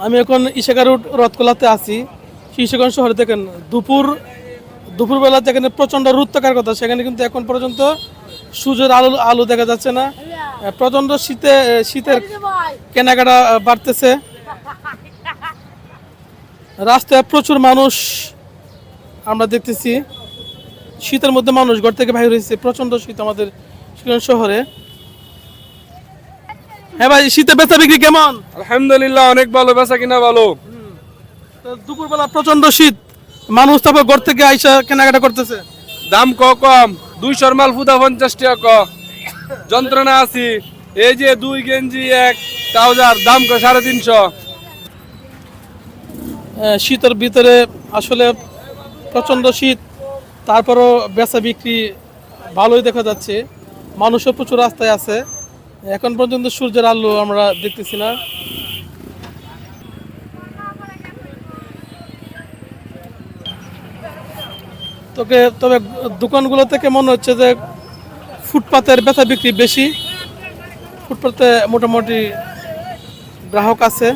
আমি এখন ইশাকা রথকলাতে আছি। ইশাগঞ্জ শহরে দেখেন দুপুরবেলা যেখানে প্রচণ্ড রোদ থাকার কথা, সেখানে কিন্তু এখন পর্যন্ত সূর্যের আলো আলো দেখা যাচ্ছে না। প্রচণ্ড শীতের কেনাকাটা বাড়তেছে। রাস্তায় প্রচুর মানুষ আমরা দেখতেছি। শীতের মধ্যে মানুষ ঘর থেকে বাইরে হয়েছে, প্রচণ্ড শীত আমাদের ইশাগঞ্জ শহরে। হ্যাঁ ভাই, শীতে বেচা বিক্রি কেমন? আলহামদুলিল্লাহ, অনেক ভালো, বেচা কিনা ভালো। তো দুপুরবেলা প্রচন্ড শীত, মানুষ তারপর ঘর থেকে আইসা কেনাকাটা করতেছে। দাম কম, 200 মাল ফুদা 50 টাকা যন্ত্রণা আছি। এই যে 2 গেঞ্জি 1 ট্রাউজার দাম 350। শীতের ভিতরে আসলে প্রচন্ড শীত, তারপরও বেচা বিক্রি ভালোই দেখা যাচ্ছে। মানুষও প্রচুর রাস্তায় আছে। এখন পর্যন্ত সূর্যের আলো আমরা দেখতেছি না। তবে দোকানগুলো থেকে মনে হচ্ছে যে ফুটপাতের বেচা বিক্রি বেশি। ফুটপাতে মোটামুটি গ্রাহক আছে।